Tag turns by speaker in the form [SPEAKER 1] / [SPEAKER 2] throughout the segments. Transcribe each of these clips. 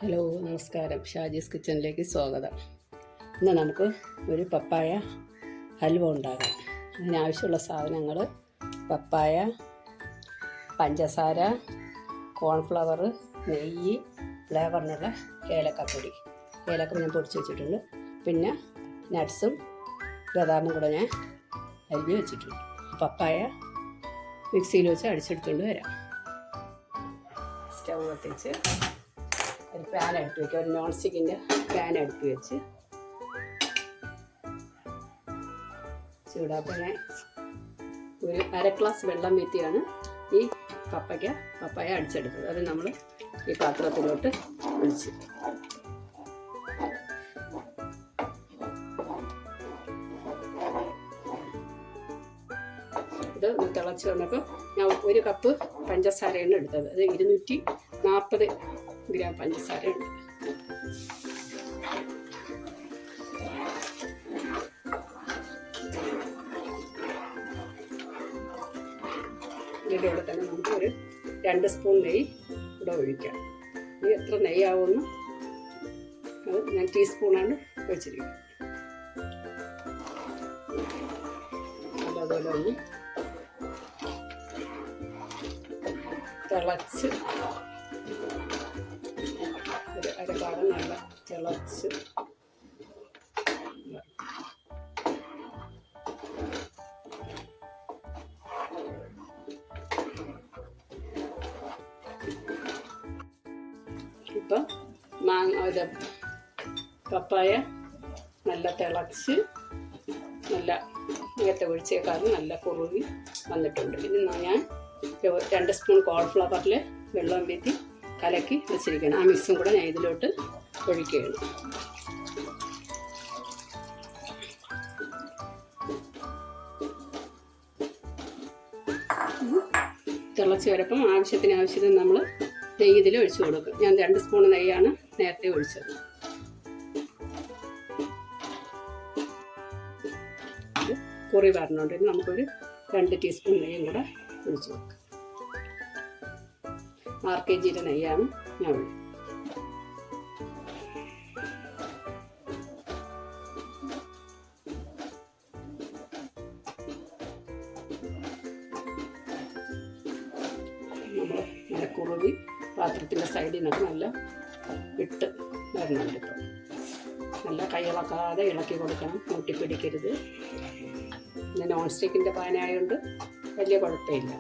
[SPEAKER 1] Hello നമസ്കാരം, ഷാജീസ് കിച്ചണിലേക്ക് സ്വാഗതം. ഇന്ന് നമുക്ക് ഒരു പപ്പായ ഹൽവ ഉണ്ടാക്കാം. അതിനാവശ്യമുള്ള സാധനങ്ങൾ: പപ്പായ, പഞ്ചസാര, കോൺഫ്ലവർ, നെയ്യ്, ഫ്ലേവറിനുള്ള ഏലക്കപ്പൊടി. ഏലക്ക ഞാൻ പൊടിച്ച് വെച്ചിട്ടുണ്ട്. പിന്നെ നട്ട്സും ബദാമും കൂടെ ഞാൻ അരിഞ്ഞ് വെച്ചിട്ടുണ്ട്. പപ്പായ മിക്സിയിൽ വെച്ച് അടിച്ചെടുത്തുകൊണ്ട് വരാം. സ്റ്റവ് കത്തിച്ച് ഒരു പാൻ അടുത്ത് വയ്ക്കുക. ഒരു നോൺ സ്റ്റിക്കിൻ്റെ പാൻ അടുത്ത് വെച്ച് ചൂടാക്കാൻ ഞാൻ ഒരു അര ഗ്ലാസ് വെള്ളം വീത്തിയാണ് ഈ പപ്പായ അടിച്ചെടുത്തത്. അത് നമ്മൾ ഈ പാത്രത്തിലോട്ട് ഒഴിച്ച് ഇത് തിളച്ച് വന്നപ്പോൾ ഞാൻ ഒരു കപ്പ് പഞ്ചസാരയാണ് എടുത്തത്. അത് 240 ഗ്രാം പഞ്ചസാരയുണ്ട്. ഇതിൻ്റെ കൂടെ തന്നെ നമുക്കൊരു 2 സ്പൂൺ നെയ്യ് ഇവിടെ ഒഴിക്കാം. ഇത് എത്ര നെയ്യാവുമെന്ന് അത് ഞാൻ ടീസ്പൂണാണ് ഒഴിച്ചിരിക്കുന്നത്. അതുപോലെ ഒന്ന് തിളച്ച് ഒരു അരഭാഗം നല്ല തിളച്ച് ഇപ്പം പപ്പായ നല്ല തിളച്ച് നല്ല നേരത്തെ ഒഴിച്ചേക്കാളും നല്ല കുറുകി വന്നിട്ടുണ്ട്. ഇനി ഞാൻ 2 സ്പൂൺ കോൺഫ്ലവറിൽ വെള്ളം വീത്തി കലക്കി വെച്ചിരിക്കണം. ആ മിക്സും കൂടെ ഞാൻ ഇതിലോട്ട് ഒഴിക്കുകയാണ്. തിളച്ച് വരപ്പം ആവശ്യത്തിന് നമ്മൾ നെയ്യ് ഇതിൽ ഒഴിച്ചു കൊടുക്കും. ഞാൻ 2 സ്പൂൺ നെയ്യാണ് നേരത്തെ ഒഴിച്ചത്. കുറി വരണോണ്ട് നമുക്കൊരു 2 ടീസ്പൂൺ നെയ്യും കൂടെ ഒഴിച്ചു കൊടുക്കാം. 6 kg നെയ്യാണ് ഞാൻ ഒഴിക്കുന്നത്. നമ്മൾ നല്ല കുറുവി പാത്രത്തിൻ്റെ സൈഡിൽ നിന്നൊക്കെ നല്ല ഇട്ട് വരണുണ്ട്. ഇപ്പം നല്ല കൈയിളക്കാതെ ഇളക്കി കൊടുക്കണം, മുട്ടിപ്പിടിക്കരുത്. പിന്നെ നോൺ സ്റ്റിക്കിൻ്റെ പാനായതുകൊണ്ട് വലിയ കുഴപ്പമില്ല.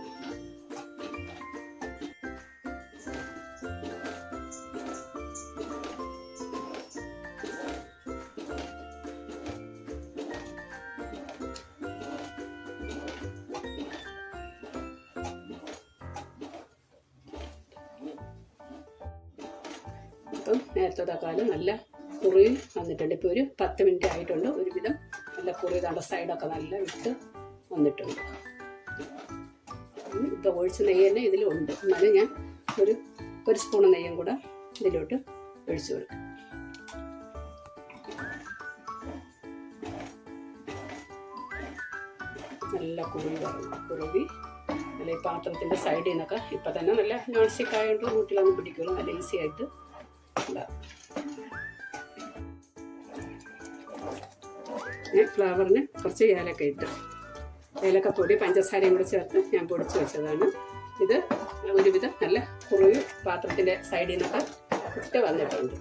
[SPEAKER 1] ഇപ്പം നേരത്തേക്കാളും നല്ല കുറി വന്നിട്ടുണ്ട്. ഇപ്പോൾ ഒരു 10 മിനിറ്റ് ആയിട്ടുണ്ട്. ഒരുവിധം നല്ല കുറി സൈഡൊക്കെ നല്ല വിട്ട് വന്നിട്ടുണ്ട്. ഇപ്പോൾ ഒഴിച്ച നെയ്യ് തന്നെ ഇതിലുണ്ട്. എന്നാലും ഞാൻ ഒരു സ്പൂൺ നെയ്യും കൂടെ ഇതിലോട്ട് ഒഴിച്ചു കൊടുക്കും. നല്ല കുറുവി നല്ല ഈ പാത്രത്തിൻ്റെ സൈഡിൽ നിന്നൊക്കെ ഇപ്പം തന്നെ നല്ല നോൺ സ്റ്റിക്ക് ആയതുകൊണ്ട് വീട്ടിലൊന്നും പിടിക്കുള്ളൂ. നല്ല ഈസി ആയിട്ട് ഫ്ലേവറിന് കുറച്ച് ഏലക്ക ഇട്ട് ഏലക്കപ്പൊടി പഞ്ചസാരയും കൂടെ ചേർത്ത് ഞാൻ പൊടിച്ച് വെച്ചതാണ്. ഇത് ഒരുവിധം നല്ല കുറുവി പാത്രത്തിൻ്റെ സൈഡിൽ നിന്നൊക്കെ ഇട്ട് വന്നിട്ടുണ്ട്.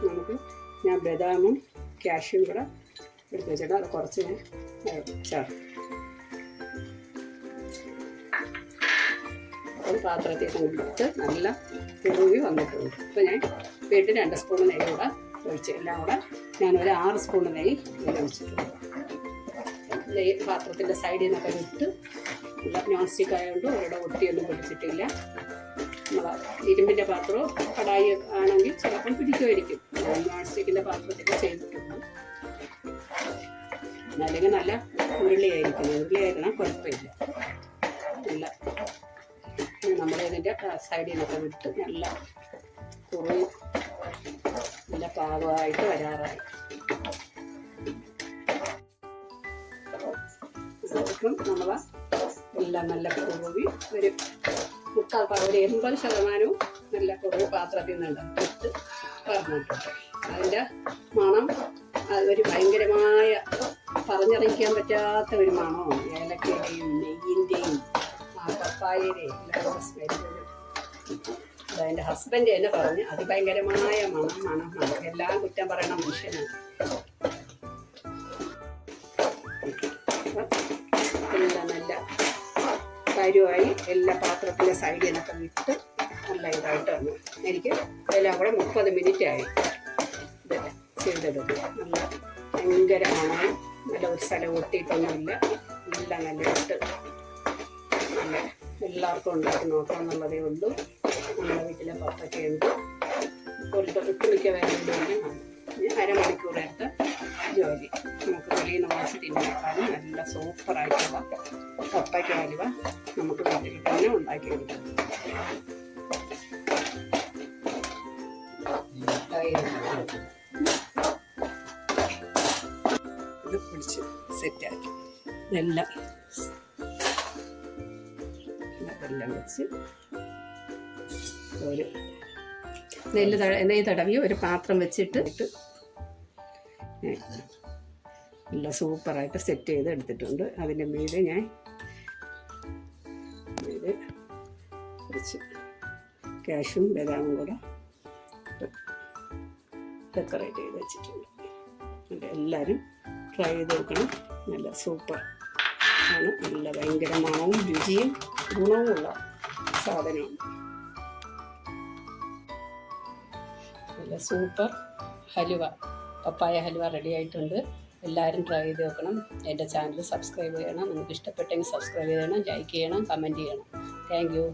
[SPEAKER 1] നമുക്ക് ഞാൻ ബദാമും കാഷ്യും കൂടെ എടുത്ത് വെച്ചിട്ട് അത് കുറച്ച് ഞാൻ ചേർക്കും. പാത്രത്തിൽ കൊണ്ടിട്ട് നല്ല കുറുകി വന്നിട്ടുണ്ട്. ഇപ്പോൾ ഞാൻ വീട്ടിൽ 2 സ്പൂൺ നെയ്യ് കൂടെ ഒഴിച്ച് എല്ലാം കൂടെ ഞാനൊരു 6 സ്പൂൺ നെയ്യ് ഇതിൽ ഒഴിച്ചിട്ടുണ്ട്. നെയ്യ് പാത്രത്തിൻ്റെ സൈഡിൽ നിന്നൊക്കെ വിട്ട് നല്ല നോൺ സ്റ്റിക്ക് ആയതുകൊണ്ട് ഒരിടെ ഒട്ടിയൊന്നും പിടിച്ചിട്ടില്ല. നമ്മൾ ഇരുമ്പിൻ്റെ പാത്രമോ കടായി ആണെങ്കിൽ ചിലപ്പം പിടിക്കുമായിരിക്കും. നോൺ സ്റ്റിക്കിൻ്റെ പാത്രത്തിൽ ചെയ്തിട്ടുണ്ട്. അല്ലെങ്കിൽ നല്ല ഉരുളിയായിരിക്കണം, കുഴപ്പമില്ല. നല്ല നമ്മളിതിൻ്റെ സൈഡിൽ നിന്നൊക്കെ വിട്ട് നല്ല കുറി നല്ല പാകമായിട്ട് വരാറായി. അപ്പം നമ്മൾ എല്ലാം നല്ല കുറുവി ഒരു 80% നല്ല കുറുവി പാത്രത്തിൽ നിന്നുണ്ട് ഇട്ട് പറഞ്ഞിട്ടുണ്ട്. അതിൻ്റെ മണം അതൊരു ഭയങ്കരമായ പറഞ്ഞറിയിക്കാൻ പറ്റാത്ത ഒരു മണമാണ്. ഏലക്കയുടെയും നെയ്യിൻ്റെയും പപ്പായയുടെയും എല്ലാം സ്മെല്ല്. അതെൻ്റെ ഹസ്ബൻഡ് തന്നെ പറഞ്ഞ് അതിഭയങ്കരമായ മണം എല്ലാം കുറ്റം പറയണ മനുഷ്യനാണ്. എല്ലാം നല്ല കാര്യമായി എല്ലാ പാത്രത്തിൻ്റെ സൈഡിൽ നിന്നൊക്കെ വിട്ട് നല്ല ഇതായിട്ട് വന്നു. എനിക്ക് എല്ലാം കൂടെ 30 മിനിറ്റ് ആയി ഇത് ചെയ്തെടുക്കുക. നല്ല ഭയങ്കര മണവും നല്ല ഒരു സ്ഥലം ഒട്ടിയിട്ടൊന്നുമില്ല. എല്ലാം നല്ല ഇട്ട് നല്ല എല്ലാവർക്കും ഉണ്ടാക്കി നോക്കാം എന്നുള്ളതേ ഉള്ളൂ. നമ്മുടെ വീട്ടിലെ പപ്പയ്ക്കുണ്ട് ഒട്ടുമിക്ക വേറെയുള്ളൂ. അരമണിക്കൂർ എടുത്ത് ജോലി. നമുക്ക് വെളിയിൽ നിന്ന് വാങ്ങിച്ച് തിന്നേക്കാളും നല്ല സൂപ്പറായിട്ടുള്ള പപ്പയ്ക്ക ഹലുവ നമുക്ക് വീട്ടിൽ തന്നെ ഉണ്ടാക്കിയെടുക്കാം. ഇത് പിടിച്ച് സെറ്റാക്കി ഇതെല്ലാം വെച്ച് ഒരു നെയ്യ് തടവി ഒരു പാത്രം വെച്ചിട്ട് നല്ല സൂപ്പറായിട്ട് സെറ്റ് ചെയ്ത് എടുത്തിട്ടുണ്ട്. അതിൻ്റെ മീതെ ഞാൻ ഇത് കുറച്ച് കാഷ്യും ബദാമും കൂടെ ഡെക്കറേറ്റ് ചെയ്ത് വെച്ചിട്ടുണ്ട്. എല്ലാവരും ട്രൈ ചെയ്ത് നോക്കണം. നല്ല സൂപ്പർ ആണ്. നല്ല ഭയങ്കര മണവും രുചിയും ഗുണവുമുള്ള സാധനമാണ്. നല്ല സൂപ്പർ ഹലുവ പപ്പായ ഹലുവ റെഡി ആയിട്ടുണ്ട്. എല്ലാവരും ട്രൈ ചെയ്ത് നോക്കണം. എൻ്റെ ചാനൽ സബ്സ്ക്രൈബ് ചെയ്യണം. നിങ്ങൾക്ക് ഇഷ്ടപ്പെട്ടെങ്കിൽ സബ്സ്ക്രൈബ് ചെയ്യണം, ലൈക്ക് ചെയ്യണം, കമൻറ്റ് ചെയ്യണം. Thank you.